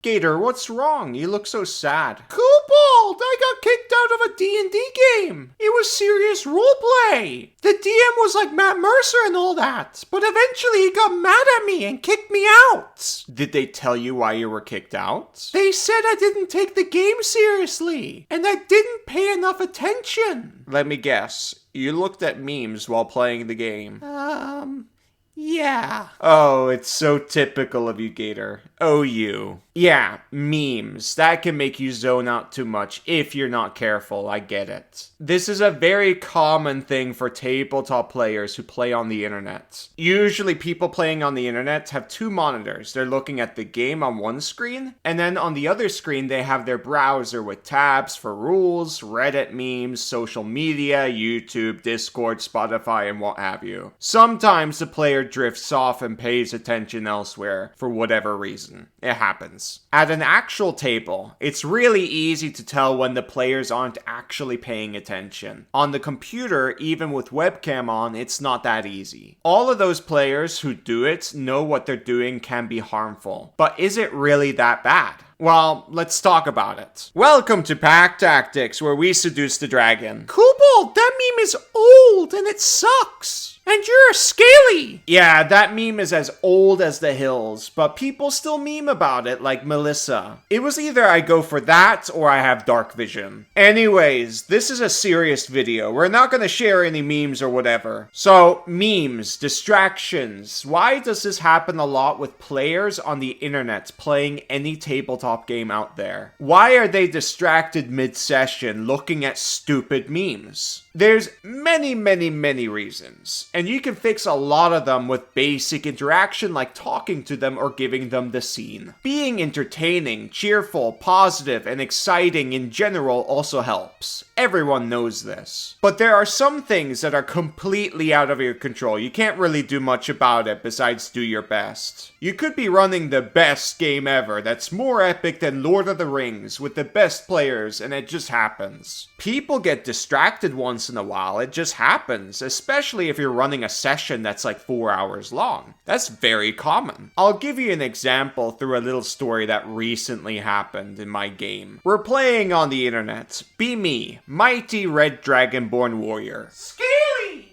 Gator, what's wrong? You look so sad. Kobold! I got kicked out of a D&D game! It was serious roleplay! The DM was like Matt Mercer and all that, but eventually he got mad at me and kicked me out! Did they tell you why you were kicked out? They said I didn't take the game seriously, and I didn't pay enough attention. Let me guess. You looked at memes while playing the game. Yeah. Oh, it's so typical of you, Gator. Oh, you. Yeah, memes. That can make you zone out too much if you're not careful, I get it. This is a very common thing for tabletop players who play on the internet. Usually people playing on the internet have two monitors. They're looking at the game on one screen, and then on the other screen they have their browser with tabs for rules, Reddit memes, social media, YouTube, Discord, Spotify, and what have you. Sometimes the player drifts off and pays attention elsewhere for whatever reason. It happens. At an actual table, it's really easy to tell when the players aren't actually paying attention. On the computer, even with webcam on, it's not that easy. All of those players who do it know what they're doing can be harmful. But is it really that bad? Well, let's talk about it. Welcome to Pack Tactics, where we seduce the dragon. Kobold, that meme is old and it sucks. And you're scaly! Yeah, that meme is as old as the hills, but people still meme about it, like Melissa. It was either I go for that or I have dark vision. Anyways, this is a serious video. We're not gonna share any memes or whatever. So, memes, distractions. Why does this happen a lot with players on the internet playing any tabletop game out there? Why are they distracted mid-session looking at stupid memes? There's many reasons, and you can fix a lot of them with basic interaction like talking to them or giving them the scene. Being entertaining, cheerful, positive, and exciting in general also helps. Everyone knows this. But there are some things that are completely out of your control. You can't really do much about it besides do your best. You could be running the best game ever that's more epic than Lord of the Rings with the best players, and it just happens. People get distracted once in a while. It just happens, especially if you're running a session that's like 4 hours long. That's very common. I'll give you an example through a little story that recently happened in my game. We're playing on the internet. Be me, mighty red dragonborn warrior. Scaly!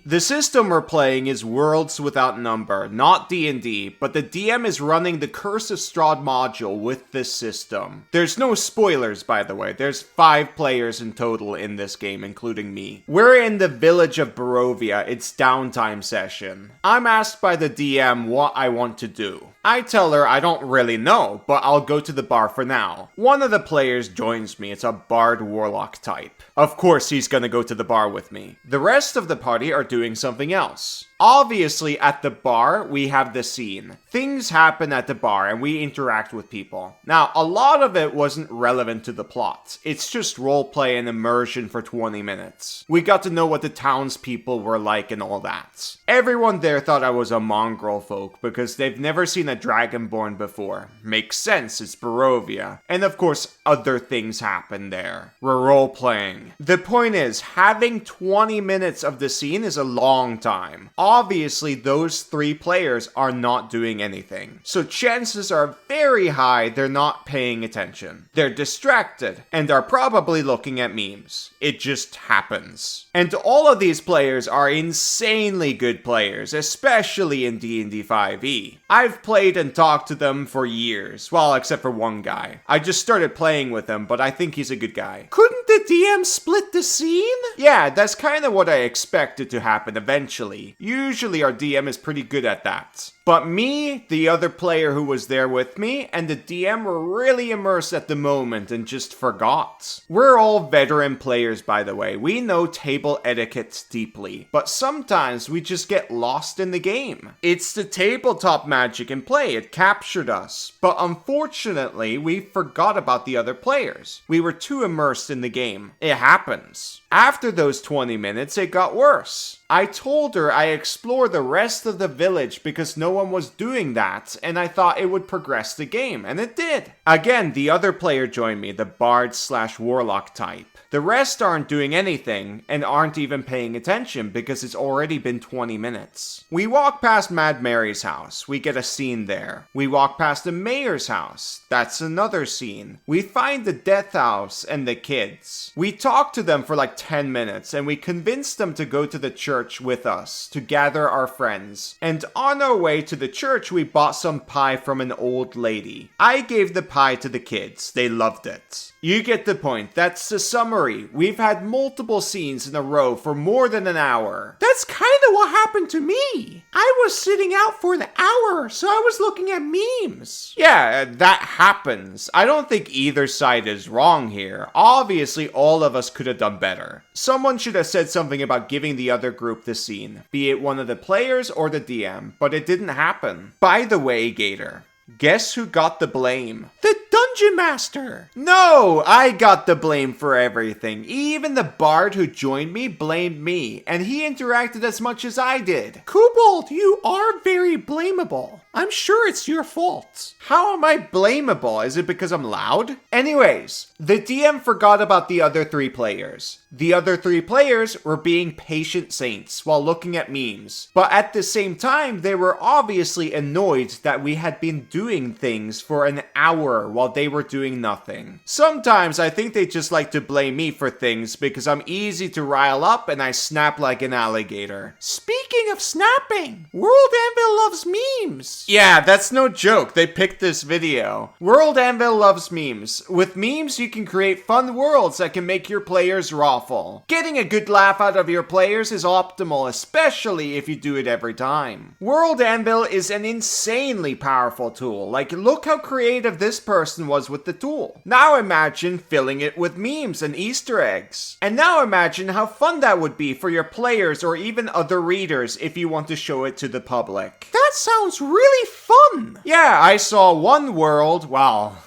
The system we're playing is Worlds Without Number, not D&D, but the DM is running the Curse of Strahd module with this system. There's no spoilers, by the way. There's 5 players in total in this game, including me. We're in the village of Barovia. It's downtime session. I'm asked by the DM what I want to do. I tell her I don't really know, but I'll go to the bar for now. One of the players joins me. It's a bard warlock type. Of course he's gonna go to the bar with me. The rest of the party are doing something else. Obviously, at the bar, we have the scene. Things happen at the bar and we interact with people. Now, a lot of it wasn't relevant to the plot. It's just roleplay and immersion for 20 minutes. We got to know what the townspeople were like and all that. Everyone there thought I was a mongrel folk because they've never seen a dragonborn before. Makes sense, it's Barovia. And of course, other things happen there. We're roleplaying. The point is, having 20 minutes of the scene is a long time. Obviously, those 3 players are not doing anything. So chances are very high they're not paying attention. They're distracted and are probably looking at memes. It just happens. And all of these players are insanely good players, especially in D&D 5e. I've played and talked to them for years. Well, except for one guy. I just started playing with him, but I think he's a good guy. Couldn't the DM split the scene? Yeah, that's kind of what I expected to happen eventually. Usually our DM is pretty good at that. But me, the other player who was there with me, and the DM were really immersed at the moment and just forgot. We're all veteran players, by the way. We know table etiquette deeply, but sometimes we just get lost in the game. It's the tabletop magic in play. It captured us. But unfortunately, we forgot about the other players. We were too immersed in the game. It happens. After those 20 minutes, it got worse. I told her I explore the rest of the village because no one was doing that, and I thought it would progress the game, and it did. Again, the other player joined me, the bard/warlock type. The rest aren't doing anything, and aren't even paying attention because it's already been 20 minutes. We walk past Mad Mary's house, we get a scene there. We walk past the mayor's house, that's another scene. We find the death house and the kids. We talk to them for like 10 minutes, and we convince them to go to the church with us, to gather our friends. And on our way to the church, we bought some pie from an old lady. I gave the pie to the kids, they loved it. You get the point, that's the summary. We've had multiple scenes in a row for more than an hour. That's kinda what happened to me. I was sitting out for an hour, so I was looking at memes. Yeah, that happens. I don't think either side is wrong here. Obviously, all of us could have done better. Someone should have said something about giving the other group the scene, be it one of the players or the DM, but it didn't happen. By the way, Gator, guess who got the blame? The Dungeon Master! No, I got the blame for everything. Even the bard who joined me blamed me, and he interacted as much as I did. Kobold, you are very blamable. I'm sure it's your fault. How am I blamable? Is it because I'm loud? Anyways, the DM forgot about the other 3 players. The other 3 players were being patient saints while looking at memes. But at the same time, they were obviously annoyed that we had been doing things for an hour while they were doing nothing. Sometimes I think they just like to blame me for things because I'm easy to rile up and I snap like an alligator. Speaking of snapping, World Anvil loves memes. Yeah, that's no joke. They picked this video. World Anvil loves memes. With memes, you can create fun worlds that can make your players raffle. Getting a good laugh out of your players is optimal, especially if you do it every time. World Anvil is an insanely powerful tool. Like, look how creative this person was with the tool. Now imagine filling it with memes and Easter eggs. And now imagine how fun that would be for your players or even other readers if you want to show it to the public. That sounds really fun! Yeah, I saw one world, well,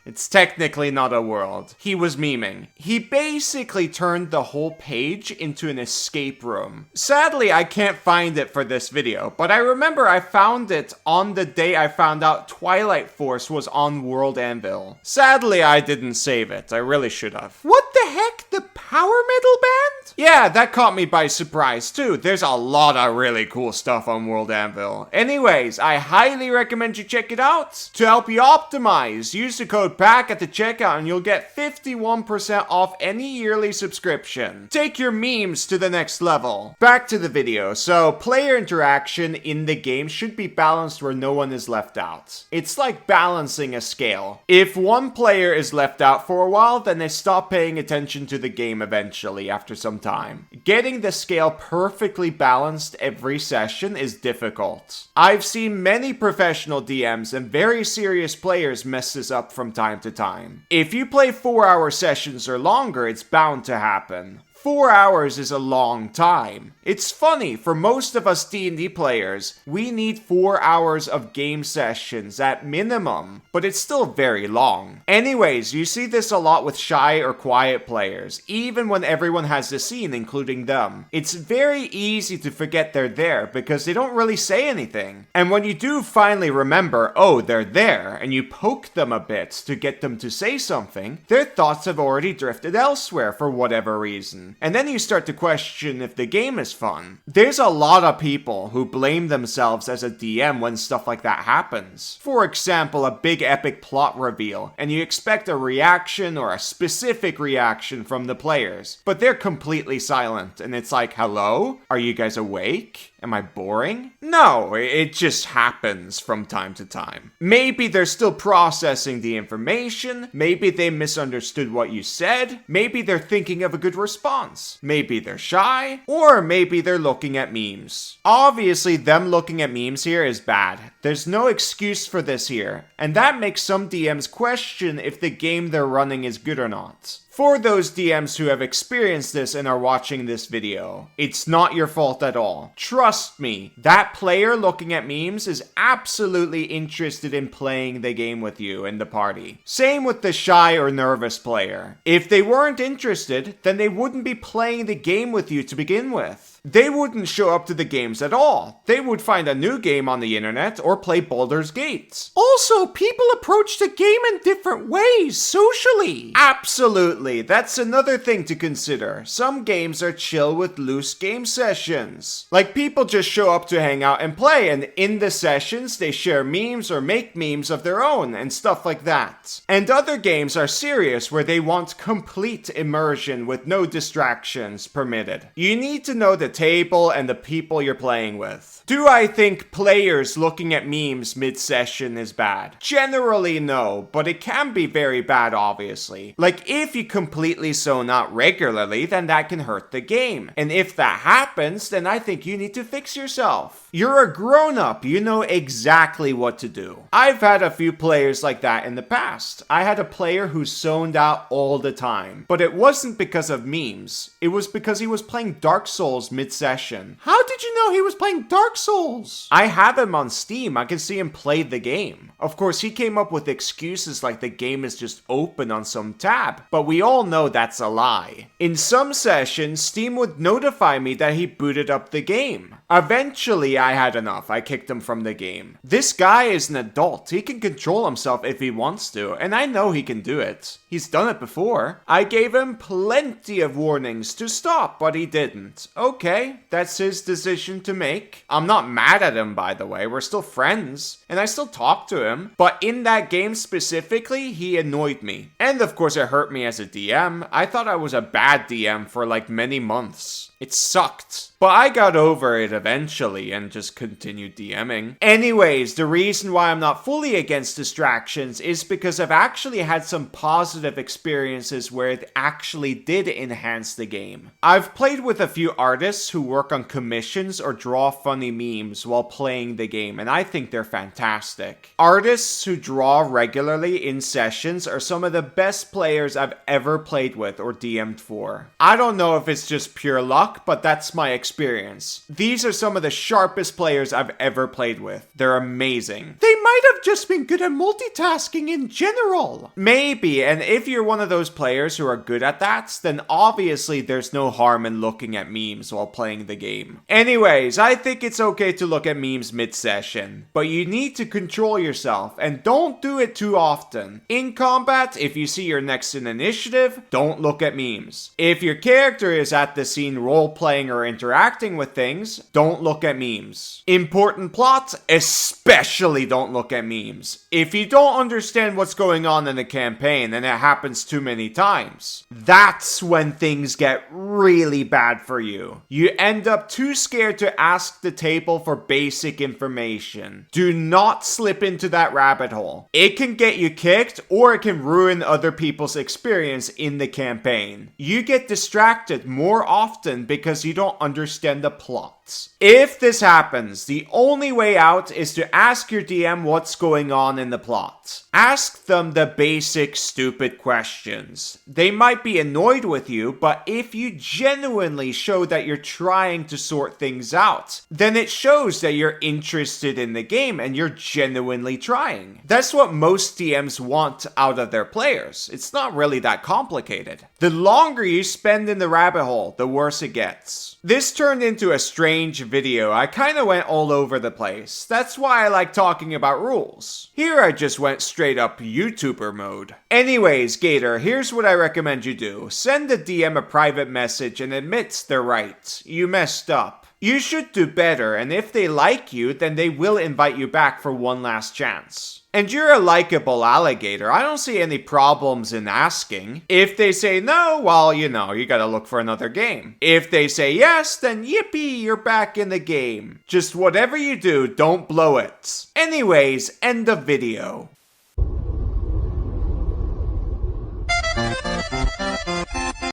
it's technically not a world. He was memeing. He basically turned the whole page into an escape room. Sadly, I can't find it for this video, but I remember I found it on the day I found out Twilight Force was on World Anvil. Sadly, I didn't save it. I really should have. What the heck? The power metal band? Yeah, that caught me by surprise too. There's a lot of really cool stuff on World Anvil. Anyways, I highly recommend you check it out. To help you optimize, use the code PACK at the checkout and you'll get 51% off any yearly subscription. Take your memes to the next level. Back to the video. So, player interaction in the game should be balanced where no one is left out. It's like balancing a scale. If one player is left out for a while, then they stop paying attention to the game eventually after some time. Getting the scale perfectly balanced every session is difficult. I've seen many professional DMs and very serious players mess this up from time to time. If you play 4-hour sessions or longer, it's bound to happen. 4 hours is a long time. It's funny, for most of us D&D players, we need 4 hours of game sessions at minimum, but it's still very long. Anyways, you see this a lot with shy or quiet players, even when everyone has the scene, including them. It's very easy to forget they're there because they don't really say anything. And when you do finally remember, oh, they're there, and you poke them a bit to get them to say something, their thoughts have already drifted elsewhere for whatever reason. And then you start to question if the game is fun. There's a lot of people who blame themselves as a DM when stuff like that happens. For example, a big epic plot reveal, and you expect a reaction or a specific reaction from the players, but they're completely silent, and it's like, hello? Are you guys awake? Am I boring? No, it just happens from time to time. Maybe they're still processing the information, maybe they misunderstood what you said, maybe they're thinking of a good response, maybe they're shy, or maybe they're looking at memes. Obviously, them looking at memes here is bad. There's no excuse for this here, and that makes some DMs question if the game they're running is good or not. For those DMs who have experienced this and are watching this video, it's not your fault at all. Trust me, that player looking at memes is absolutely interested in playing the game with you in the party. Same with the shy or nervous player. If they weren't interested, then they wouldn't be playing the game with you to begin with. They wouldn't show up to the games at all. They would find a new game on the internet or play Baldur's Gate. Also, people approach the game in different ways, socially. Absolutely, that's another thing to consider. Some games are chill with loose game sessions. Like, people just show up to hang out and play, and in the sessions, they share memes or make memes of their own and stuff like that. And other games are serious where they want complete immersion with no distractions permitted. You need to know the table and the people you're playing with. Do I think players looking at memes mid-session is bad? Generally no, but it can be very bad obviously. Like, if you completely zone out regularly, then that can hurt the game. And if that happens, then I think you need to fix yourself. You're a grown-up, you know exactly what to do. I've had a few players like that in the past. I had a player who zoned out all the time, but it wasn't because of memes. It was because he was playing Dark Souls mid-session. How did you know he was playing Dark Souls? I have him on Steam. I can see him play the game. Of course, he came up with excuses like the game is just open on some tab, but we all know that's a lie. In some sessions, Steam would notify me that he booted up the game. Eventually, I had enough. I kicked him from the game. This guy is an adult. He can control himself if he wants to, and I know he can do it. He's done it before. I gave him plenty of warnings to stop, but he didn't. Okay, that's his decision to make. I'm not mad at him, by the way. We're still friends, and I still talk to him. But in that game specifically, he annoyed me. And of course, it hurt me as a DM. I thought I was a bad DM for like many months. It sucked. But I got over it eventually and just continued DMing. Anyways, the reason why I'm not fully against distractions is because I've actually had some positive experiences where it actually did enhance the game. I've played with a few artists who work on commissions or draw funny memes while playing the game, and I think they're fantastic. Artists who draw regularly in sessions are some of the best players I've ever played with or DM'd for. I don't know if it's just pure luck, but that's my experience. These are some of the sharpest players I've ever played with. They're amazing. They might have just been good at multitasking in general. Maybe, and if you're one of those players who are good at that, then obviously there's no harm in looking at memes while playing the game. Anyways, I think it's okay to look at memes mid-session, but you need to control yourself and don't do it too often. In combat, if you see you're next in initiative, don't look at memes. If your character is at the scene role-playing or interacting with things, don't look at memes. Important plot, especially don't look at memes. If you don't understand what's going on in the campaign and it happens too many times, that's when things get really bad for you. You end up too scared to ask the table for basic information. Do not slip into that rabbit hole. It can get you kicked or it can ruin other people's experience in the campaign. You get distracted more often because you don't understand the plot. If this happens, the only way out is to ask your DM what's going on in the plot. Ask them the basic stupid questions. They might be annoyed with you, but if you genuinely show that you're trying to sort things out, then it shows that you're interested in the game and you're genuinely trying. That's what most DMs want out of their players. It's not really that complicated. The longer you spend in the rabbit hole, the worse it gets. This turned into a strange video. I kinda went all over the place. That's why I like talking about rules. Here I just went straight up YouTuber mode. Anyways, Gator, here's what I recommend you do. Send the DM a private message and admit they're right. You messed up. You should do better, and if they like you, then they will invite you back for one last chance. And you're a likable alligator. I don't see any problems in asking. If they say no, well, you know, you gotta look for another game. If they say yes, then yippee, you're back in the game. Just whatever you do, don't blow it. Anyways, end of video.